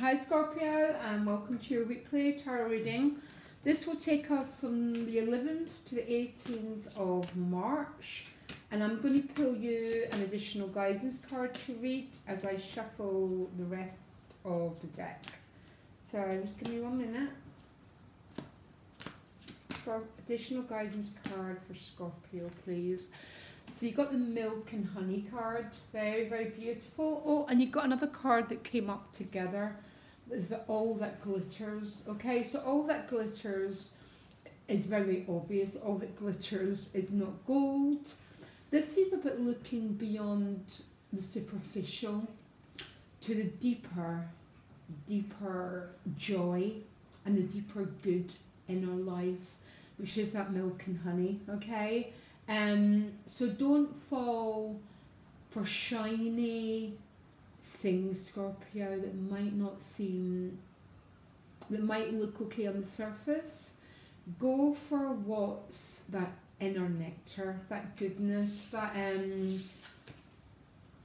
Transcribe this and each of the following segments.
Hi Scorpio, and welcome to your weekly tarot reading. This will take us from the 11th to the 18th of March, and I'm going to pull you an additional guidance card to read as I shuffle the rest of the deck. So just give me 1 minute. For additional guidance card for Scorpio, please. So you got the milk and honey card, very, very beautiful. Oh, and you got another card that came up together. Is the all that glitters. Okay, so all that glitters is very obvious. All that glitters is not gold. This is about looking beyond the superficial to the deeper joy and the deeper good in our life, which is that milk and honey. Okay. So don't fall for shiny things, Scorpio, that might look okay on the surface. Go for what's that inner nectar, that goodness, that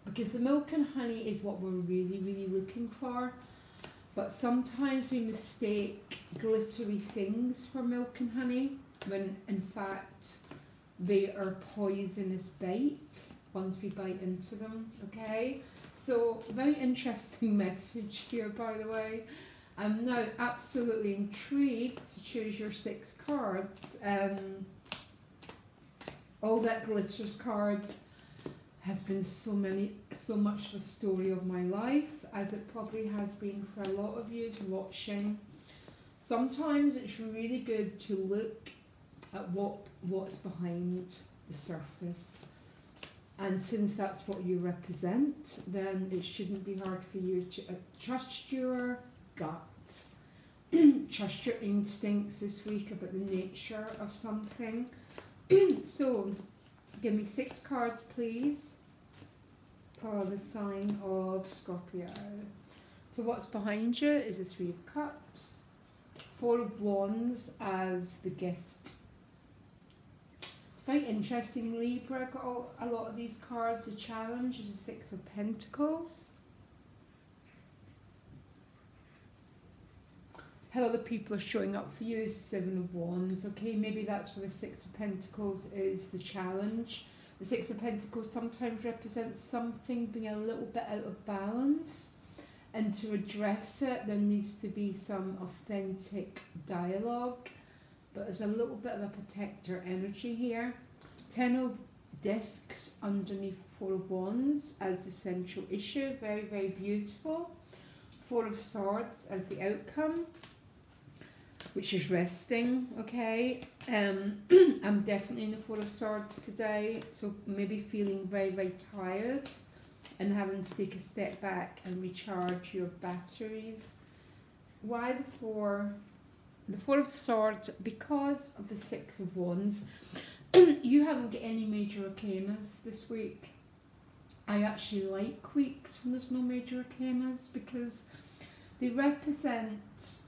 because the milk and honey is what we're really, really looking for. But sometimes we mistake glittery things for milk and honey, when in fact they are poisonous bait once we bite into them. Okay, so very interesting message here, by the way. I'm now absolutely intrigued to choose your 6 cards. All that glitters card has been so much of a story of my life, as it probably has been for a lot of you watching. Sometimes it's really good to look at what's behind the surface, and since that's what you represent, then it shouldn't be hard for you to trust your gut, trust your instincts this week about the nature of something. So give me 6 cards, please, for the sign of Scorpio. So what's behind you is the 3 of Cups, 4 of Wands as the gift. Very interesting, Libra. Got a lot of these cards. The challenge is the 6 of Pentacles. How other people are showing up for you is the 7 of Wands. Okay, maybe that's where the 6 of Pentacles is the challenge. The 6 of Pentacles sometimes represents something being a little bit out of balance, and to address it there needs to be some authentic dialogue. But there's a little bit of a protector energy here. 10 of Discs underneath 4 of Wands as the central issue. Very, very beautiful. 4 of Swords as the outcome, which is resting. Okay. I'm definitely in the 4 of Swords today, so maybe feeling very, very tired and having to take a step back and recharge your batteries. Why the 4? The 4 of Swords, because of the 6 of Wands. You haven't got any major arcanas this week. I actually like weeks when there's no major arcanas, because they represents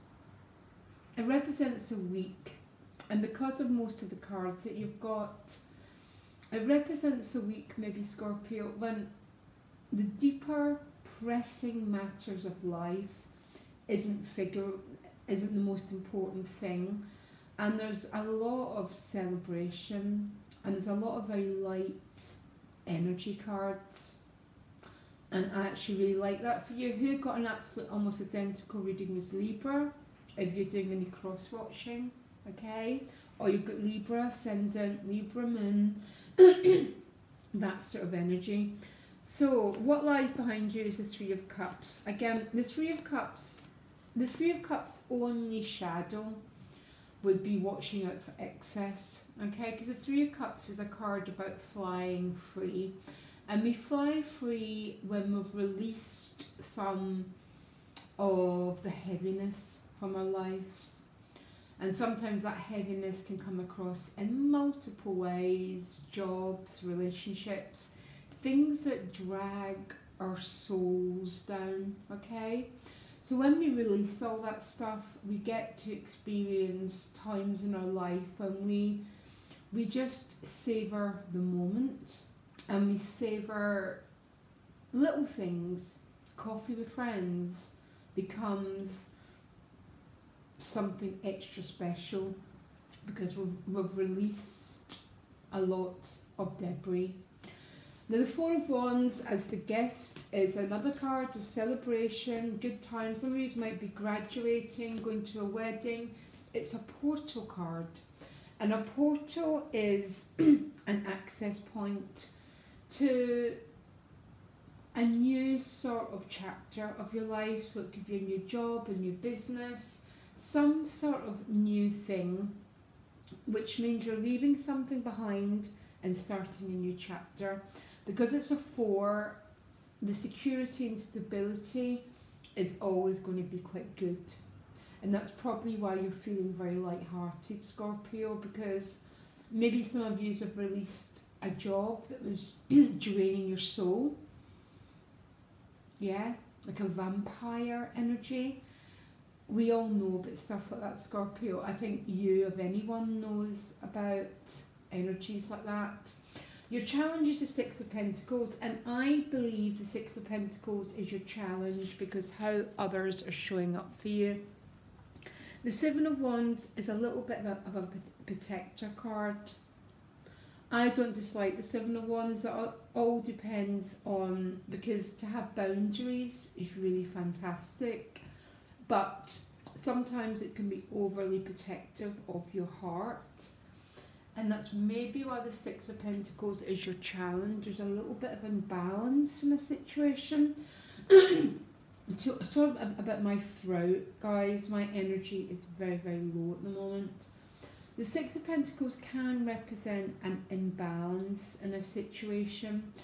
a week, and because of most of the cards that you've got, it represents a week, maybe, Scorpio, when the deeper pressing matters of life isn't the most important thing, and there's a lot of celebration, and there's a lot of very light energy cards, and I actually really like that for you. Who got an absolute almost identical reading as Libra, if you're doing any cross watching, okay, or you've got Libra ascendant, Libra moon, that sort of energy. So what lies behind you is the 3 of Cups. Again, the 3 of Cups only shadow would be watching out for excess, okay? Because the 3 of Cups is a card about flying free, and we fly free when we've released some of the heaviness from our lives, and sometimes that heaviness can come across in multiple ways: jobs, relationships, things that drag our souls down, okay? So when we release all that stuff, we get to experience times in our life when we just savour the moment, and we savour little things, coffee with friends, becomes something extra special because we've released a lot of debris. Now the Four of Wands as the gift is another card of celebration, good times. Some of you might be graduating, going to a wedding. It's a portal card. And a portal is an access point to a new sort of chapter of your life. So it could be a new job, a new business, some sort of new thing, which means you're leaving something behind and starting a new chapter. Because it's a 4, the security and stability is always going to be quite good. And that's probably why you're feeling very light-hearted, Scorpio, because maybe some of you have released a job that was draining your soul. Yeah, like a vampire energy. We all know about stuff like that, Scorpio. I think you, if anyone, knows about energies like that. Your challenge is the Six of Pentacles, and I believe the Six of Pentacles is your challenge because how others are showing up for you. The Seven of Wands is a little bit of a protector card. I don't dislike the Seven of Wands. It all depends on, because to have boundaries is really fantastic, but sometimes it can be overly protective of your heart. And that's maybe why the Six of Pentacles is your challenge. There's a little bit of imbalance in a situation. Sort of about my throat, guys. My energy is very, very low at the moment. The Six of Pentacles can represent an imbalance in a situation.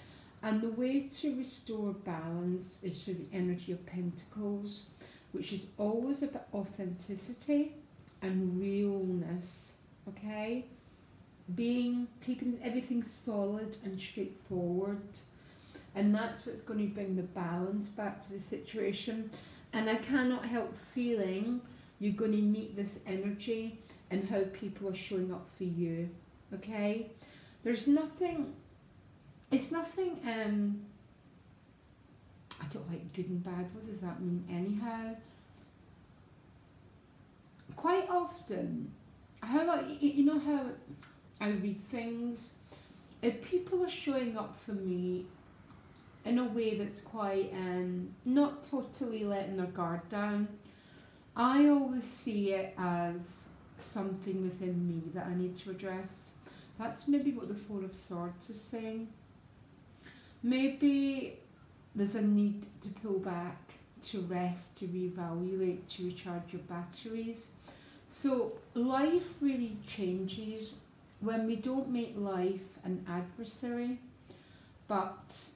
And the way to restore balance is through the energy of Pentacles, which is always about authenticity and realness, okay? Keeping everything solid and straightforward, and that's what's going to bring the balance back to the situation. And I cannot help feeling you're going to meet this energy and how people are showing up for you, okay? There's nothing, it's nothing, I don't like good and bad, what does that mean anyhow? Quite often, you know how I read things, if people are showing up for me in a way that's quite not totally letting their guard down, I always see it as something within me that I need to address. That's maybe what the Four of Swords is saying. Maybe there's a need to pull back, to rest, to reevaluate, to recharge your batteries. So life really changes when we don't make life an adversary, but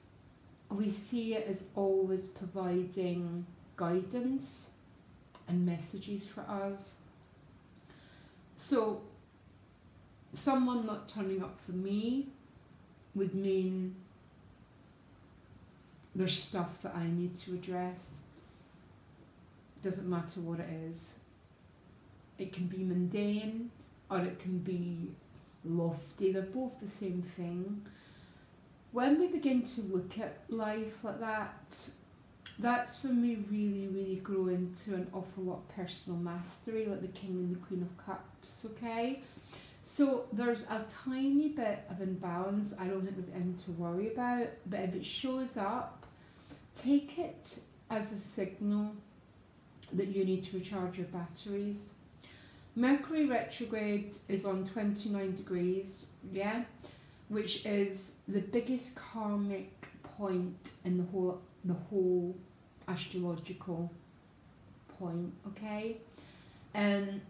we see it as always providing guidance and messages for us. So someone not turning up for me would mean there's stuff that I need to address. Doesn't matter what it is. It can be mundane or it can be lofty. They're both the same thing. When we begin to look at life like that, that's when we really, really grow into an awful lot of personal mastery, like the King and the Queen of Cups, okay? So there's a tiny bit of imbalance. I don't think there's anything to worry about, but if it shows up, take it as a signal that you need to recharge your batteries. Mercury retrograde is on 29 degrees, yeah, which is the biggest karmic point in the whole astrological point, okay? And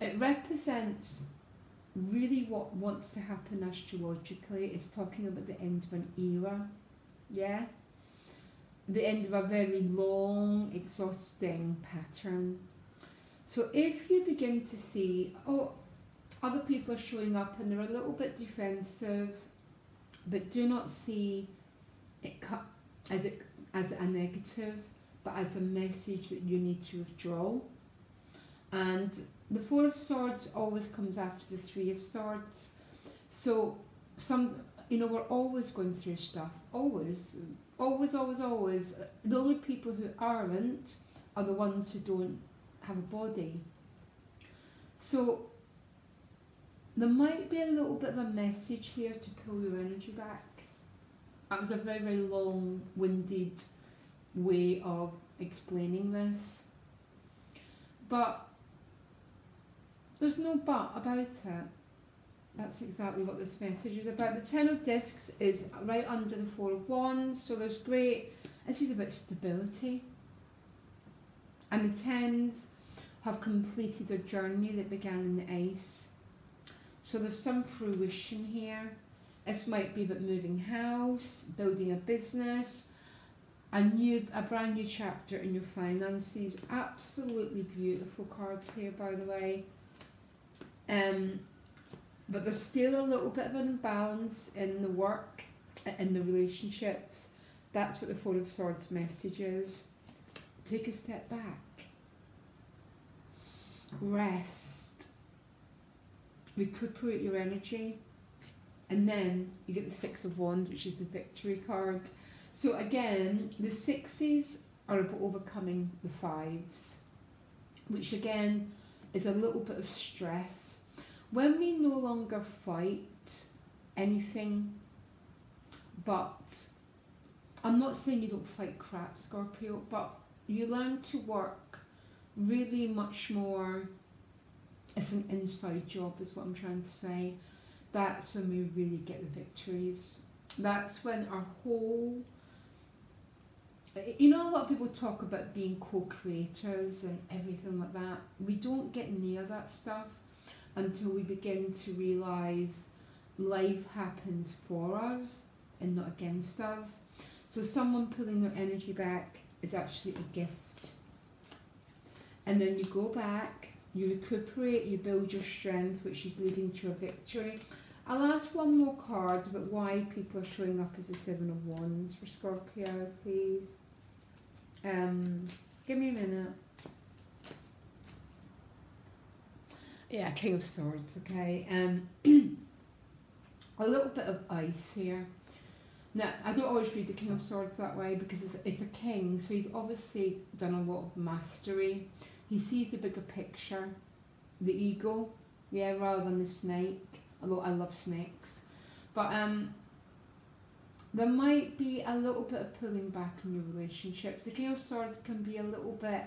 it represents really what wants to happen astrologically. It's talking about the end of an era, yeah? The end of a very long, exhausting pattern. So if you begin to see, oh, other people are showing up and they're a little bit defensive, but do not see it as a negative, but as a message that you need to withdraw. And the Four of Swords always comes after the Three of Swords. So we're always going through stuff, always. The only people who aren't are the ones who don't have a body. So there might be a little bit of a message here to pull your energy back. That was a very, very long-winded way of explaining this. But there's no but about it. That's exactly what this message is about. The Ten of Discs is right under the Four of Wands, so there's great, this is about stability. And the Tens have completed a journey that began in the ice. So there's some fruition here. This might be about moving house, building a business, a brand new chapter in your finances. Absolutely beautiful cards here, by the way. But there's still a little bit of an imbalance in the work, in the relationships. That's what the Four of Swords message is. Take a step back. Rest. Recuperate your energy. And then you get the Six of Wands, which is the victory card. So again, the sixes are about overcoming the fives, which again is a little bit of stress. When we no longer fight anything, but I'm not saying you don't fight crap, Scorpio, but you learn to work really much more, it's an inside job is what I'm trying to say. That's when we really get the victories. That's when our whole, you know, a lot of people talk about being co-creators and everything like that. We don't get near that stuff until we begin to realise life happens for us and not against us. So someone pulling their energy back is actually a gift. And then you go back, you recuperate, you build your strength, which is leading to a victory. I'll ask one more card about why people are showing up as the Seven of Wands for Scorpio, please. Give me a minute. Yeah, King of Swords, okay. A little bit of ice here. Now, I don't always read the King of Swords that way because it's a king, so he's obviously done a lot of mastery. He sees the bigger picture, the eagle, yeah, rather than the snake, although I love snakes. But there might be a little bit of pulling back in your relationships. The King of Swords can be a little bit,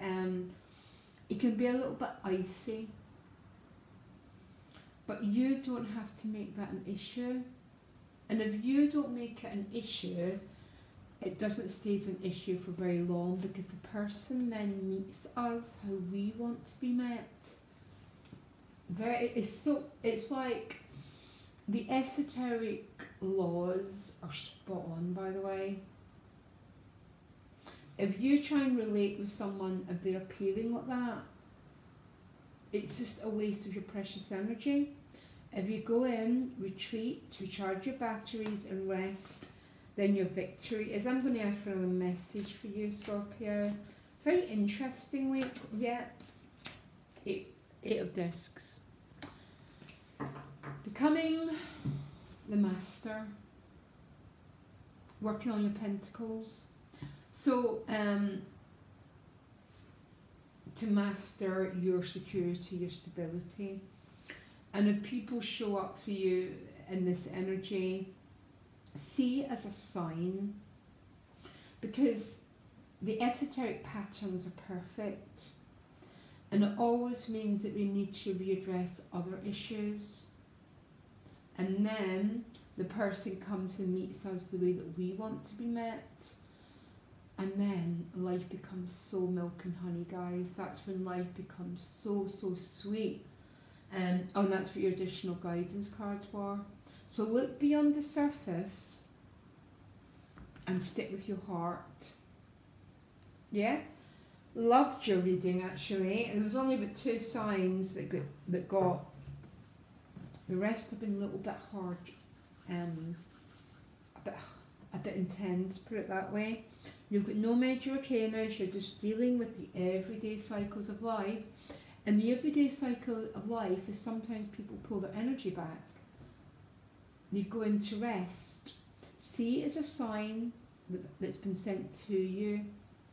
it can be a little bit icy. But you don't have to make that an issue. And if you don't make it an issue, it doesn't stay as an issue for very long because the person then meets us how we want to be met. It's like the esoteric laws are spot on, by the way. If you try and relate with someone if they're appearing like that, it's just a waste of your precious energy. If you go in, retreat, recharge your batteries and rest, then your victory is. I'm going to ask for another message for you, Scorpio. Very interesting week, yeah. Eight of Discs. Becoming the master. Working on your pentacles. So, to master your security, your stability. And if people show up for you in this energy, see it as a sign, because the esoteric patterns are perfect, and it always means that we need to readdress other issues, and then the person comes and meets us the way that we want to be met, and then life becomes so milk and honey, guys. That's when life becomes so, so sweet. And that's what your additional guidance cards were. So look beyond the surface and stick with your heart. Yeah? Loved your reading, actually. There was only about 2 signs that got. The rest have been a little bit hard. A bit intense, put it that way. You've got no major arcanas. You're just dealing with the everyday cycles of life. And the everyday cycle of life is sometimes people pull their energy back. You go into rest. See it as a sign that's been sent to you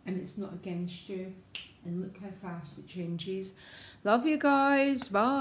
and it's not against you. And look how fast it changes. Love you guys. Bye.